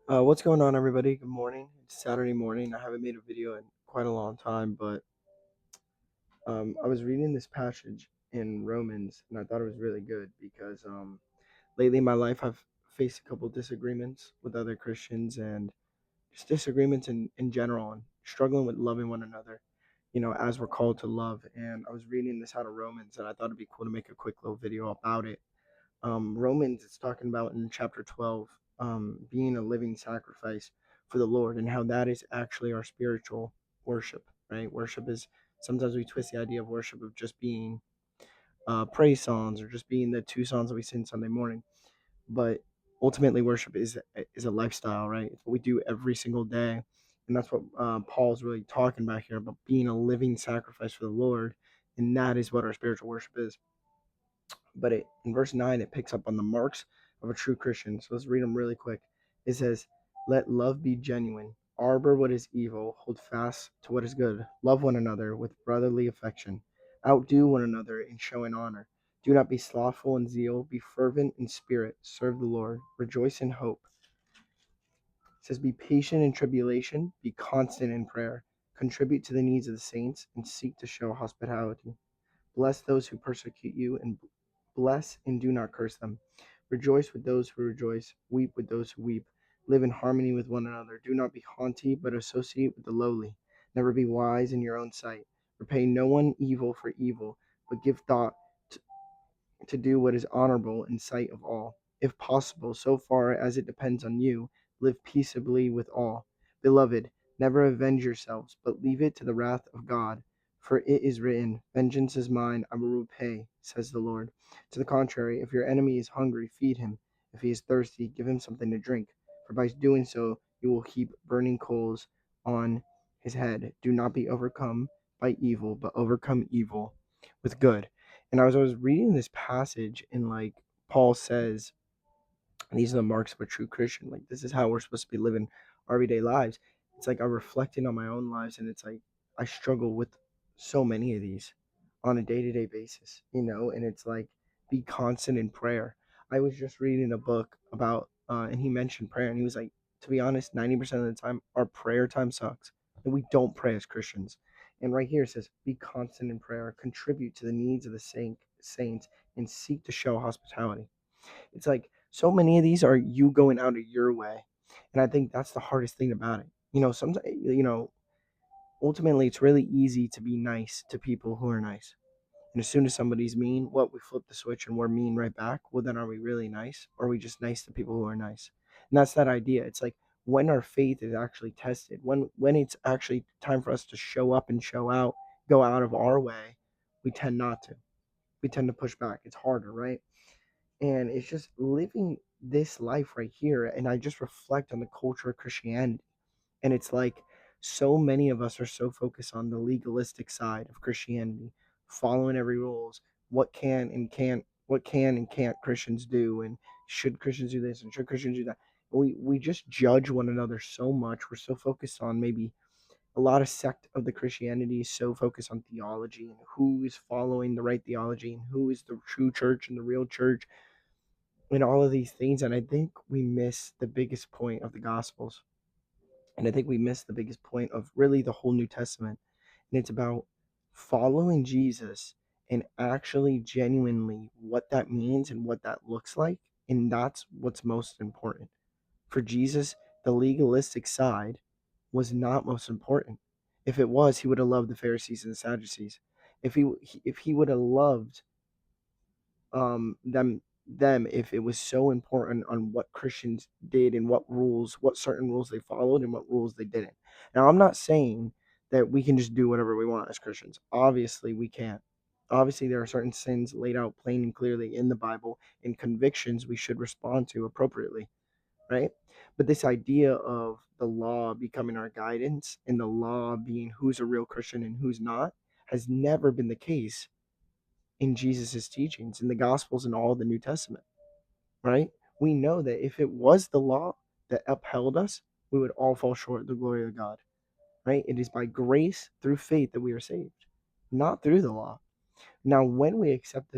What's going on, everybody? Good morning. It's Saturday morning. I haven't made a video in quite a long time, but I was reading this passage in Romans, and I thought it was really good because lately in my life I've faced a couple disagreements with other Christians and just disagreements in general, and struggling with loving one another, as we're called to love. And I was reading this out of Romans, and I thought it'd be cool to make a quick little video about it. Romans, it's talking about in chapter 12, being a living sacrifice for the Lord, and how that is actually our spiritual worship, right? Worship is, sometimes we twist the idea of worship of just being praise songs or just being the two songs that we sing Sunday morning. But ultimately, worship is a lifestyle, right? It's what we do every single day. And that's what Paul's really talking about here, about being a living sacrifice for the Lord. And that is what our spiritual worship is. But in verse 9, it picks up on the marks of a true Christian. So let's read them really quick. It says, "Let love be genuine. Arbor what is evil. Hold fast to what is good. Love one another with brotherly affection. Outdo one another in showing honor. Do not be slothful in zeal. Be fervent in spirit. Serve the Lord. Rejoice in hope." It says, "Be patient in tribulation. Be constant in prayer. Contribute to the needs of the saints and seek to show hospitality. Bless those who persecute you, and bless and do not curse them. Rejoice with those who rejoice. Weep with those who weep. Live in harmony with one another. Do not be haughty, but associate with the lowly. Never be wise in your own sight. Repay no one evil for evil, but give thought to do what is honorable in sight of all. If possible, so far as it depends on you, live peaceably with all. Beloved, never avenge yourselves, but leave it to the wrath of God. For it is written, 'Vengeance is mine, I will repay,' says the Lord. To the contrary, if your enemy is hungry, feed him. If he is thirsty, give him something to drink. For by doing so, you will heap burning coals on his head. Do not be overcome by evil, but overcome evil with good." And I was reading this passage, and like Paul says, these are the marks of a true Christian. Like, this is how we're supposed to be living our everyday lives. It's like I'm reflecting on my own lives, and it's like I struggle with so many of these on a day-to-day basis, and it's like, be constant in prayer. I was just reading a book about and he mentioned prayer, and he was like, to be honest, 90% of the time our prayer time sucks, and we don't pray as Christians. And right here it says, be constant in prayer, contribute to the needs of the saints, and seek to show hospitality. It's like so many of these are you going out of your way. And I think that's the hardest thing about it. Sometimes, ultimately it's really easy to be nice to people who are nice. And as soon as somebody's mean, we flip the switch and we're mean right back. Well, then are we really nice? Or are we just nice to people who are nice? And that's that idea. It's like when our faith is actually tested, when it's actually time for us to show up and show out, go out of our way, we tend not to. We tend to push back. It's harder, right? And it's just living this life right here, and I just reflect on the culture of Christianity, and it's like so many of us are so focused on the legalistic side of Christianity, following every rules, what can and can't Christians do, and should Christians do this and should Christians do that. We just judge one another so much. We're so focused on, maybe a lot of sect of the Christianity is so focused on theology and who is following the right theology and who is the true church and the real church and all of these things. And I think we miss the biggest point of the Gospels. And I think we miss the biggest point of really the whole New Testament. And it's about following Jesus and actually genuinely what that means and what that looks like. And that's what's most important. For Jesus, the legalistic side was not most important. If it was, he would have loved the Pharisees and the Sadducees. If he would have loved them if it was so important on what Christians did and what certain rules they followed and what rules they didn't. Now, I'm not saying that we can just do whatever we want as Christians. Obviously, we can't. Obviously, there are certain sins laid out plain and clearly in the Bible and convictions we should respond to appropriately, right? But this idea of the law becoming our guidance and the law being who's a real Christian and who's not has never been the case in Jesus' teachings, in the Gospels, and all the New Testament, right? We know that if it was the law that upheld us, we would all fall short of the glory of God, right? It is by grace through faith that we are saved, not through the law. Now, when we accept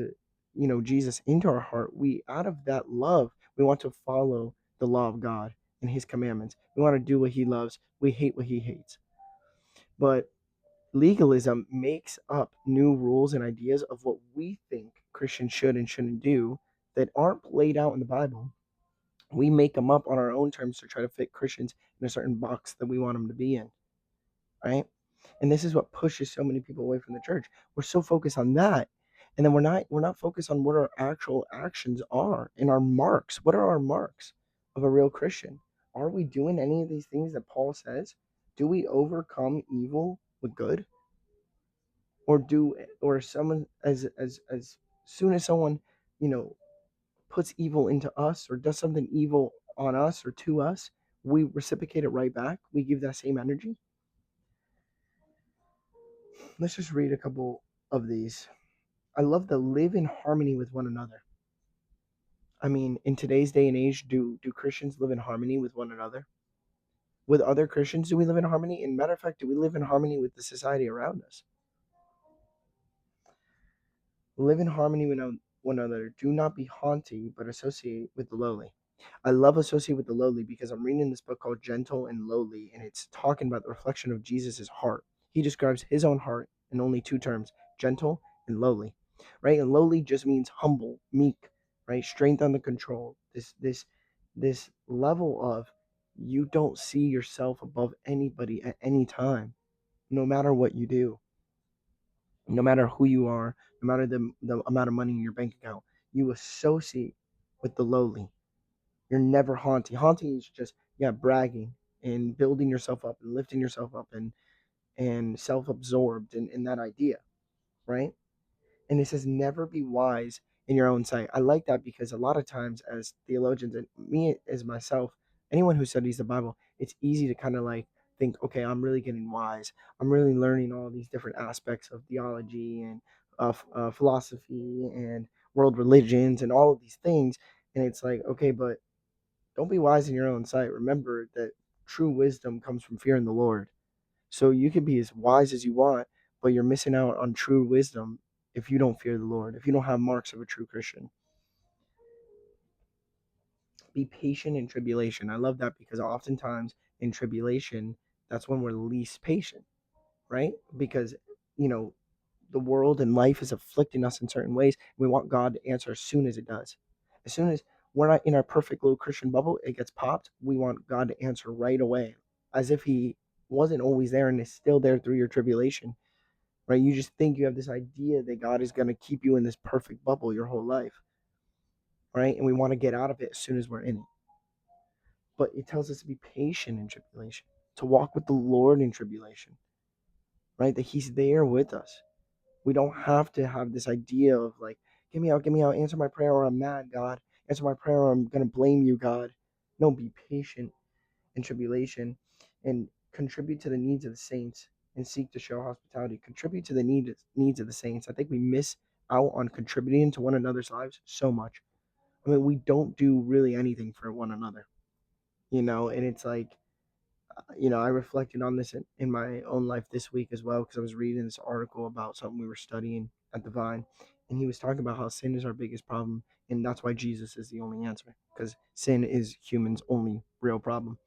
Jesus into our heart, we, out of that love, we want to follow the law of God. in his commandments. We want to do what he loves. We hate what he hates. But legalism makes up new rules and ideas of what we think Christians should and shouldn't do that aren't laid out in the Bible. We make them up on our own terms to try to fit Christians in a certain box that we want them to be in, right? And this is what pushes so many people away from the church. We're so focused on that, and then we're not focused on what our actual actions are and our marks. What are our marks of a real Christian? Are we doing any of these things that Paul says? Do we overcome evil with good? Or someone as soon as someone, you know, puts evil into us or does something evil on us or to us, we reciprocate it right back. We give that same energy. Let's just read a couple of these. I love to live in harmony with one another. I mean, in today's day and age, do Christians live in harmony with one another? With other Christians, do we live in harmony? And matter of fact, do we live in harmony with the society around us? Live in harmony with one another. Do not be haughty, but associate with the lowly. I love associate with the lowly because I'm reading this book called Gentle and Lowly, and it's talking about the reflection of Jesus' heart. He describes his own heart in only two terms: gentle and lowly. Right? And lowly just means humble, meek, right? Strength under control. This level of you don't see yourself above anybody at any time, no matter what you do, no matter who you are, no matter the amount of money in your bank account. You associate with the lowly. You're never haughty. Haughty is just, yeah, bragging and building yourself up and lifting yourself up and self-absorbed in that idea, right? And it says never be wise in your own sight. I like that because a lot of times as theologians, and me as myself, anyone who studies the Bible, it's easy to kind of like think, okay, I'm really getting wise. I'm really learning all these different aspects of theology and of philosophy and world religions and all of these things. And it's like, okay, but don't be wise in your own sight. Remember that true wisdom comes from fearing the Lord. So you can be as wise as you want, but you're missing out on true wisdom if you don't fear the Lord, if you don't have marks of a true Christian. Be patient in tribulation. I love that because oftentimes in tribulation, that's when we're least patient, right? Because, you know, the world and life is afflicting us in certain ways. We want God to answer as soon as it does. As soon as we're not in our perfect little Christian bubble, it gets popped. We want God to answer right away, as if He wasn't always there and is still there through your tribulation, right? You just think you have this idea that God is going to keep you in this perfect bubble your whole life, right? And we want to get out of it as soon as we're in it. But it tells us to be patient in tribulation, to walk with the Lord in tribulation, right? That He's there with us. We don't have to have this idea of like, get me out, answer my prayer or I'm mad, God. Answer my prayer or I'm going to blame you, God. No, be patient in tribulation and contribute to the needs of the saints and seek to show hospitality. Contribute to the needs of the saints. I think we miss out on contributing to one another's lives so much. I mean, we don't do really anything for one another, and it's like, I reflected on this in my own life this week as well because I was reading this article about something we were studying at the Vine, and he was talking about how sin is our biggest problem, and that's why Jesus is the only answer because sin is humans' only real problem.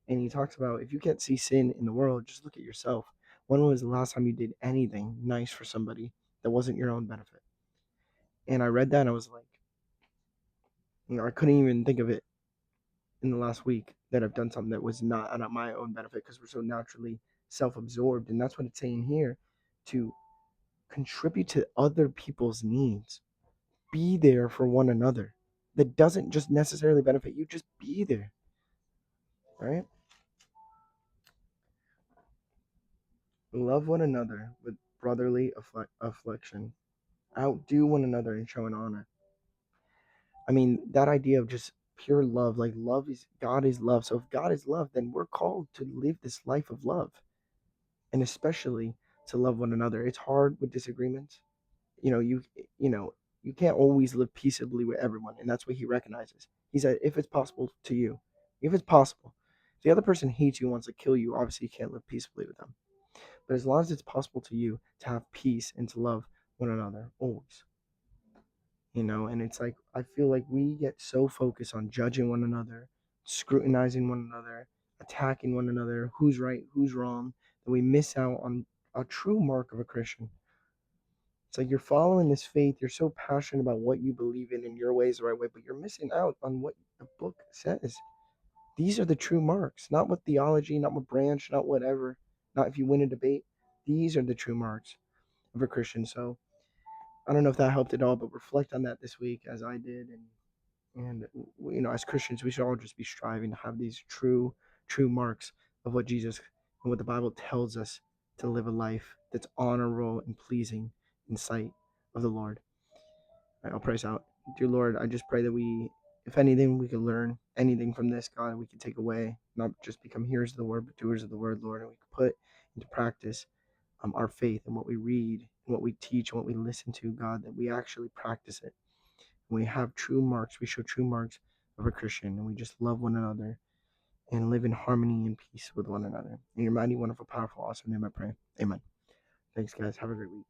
And he talks about if you can't see sin in the world, just look at yourself. When was the last time you did anything nice for somebody that wasn't your own benefit? And I read that and I was like, I couldn't even think of it in the last week that I've done something that was not on my own benefit because we're so naturally self-absorbed. And that's what it's saying here, to contribute to other people's needs. Be there for one another. That doesn't just necessarily benefit you, just be there. Right? Love one another with brotherly affliction. Outdo one another in showing honor. I mean, that idea of just pure love, like love is God is love. So if God is love, then we're called to live this life of love, and especially to love one another. It's hard with disagreements. You know, you know, you can't always live peaceably with everyone, and that's what he recognizes. He said, if it's possible to you, if it's possible, if the other person hates you and wants to kill you, obviously you can't live peaceably with them. But as long as it's possible to you to have peace and to love one another, always. And it's like I feel like we get so focused on judging one another, scrutinizing one another, attacking one another, who's right, who's wrong, that we miss out on a true mark of a Christian. It's like you're following this faith, you're so passionate about what you believe in your way is the right way, but you're missing out on what the book says. These are the true marks, not what theology, not what branch, not whatever, not if you win a debate. These are the true marks of a Christian. So I don't know if that helped at all, but reflect on that this week as I did, and as Christians, we should all just be striving to have these true marks of what Jesus and what the Bible tells us to live a life that's honorable and pleasing in sight of the Lord. All right, I'll praise out. Dear Lord, I just pray that if anything, we can learn anything from this, God, we can take away, not just become hearers of the word, but doers of the word, Lord, and we can put into practice our faith and what we read and what we teach and what we listen to, God, that we actually practice it. We have true marks. We show true marks of a Christian, and we just love one another and live in harmony and peace with one another. In your mighty, wonderful, powerful, awesome name I pray. Amen. Thanks, guys. Have a great week.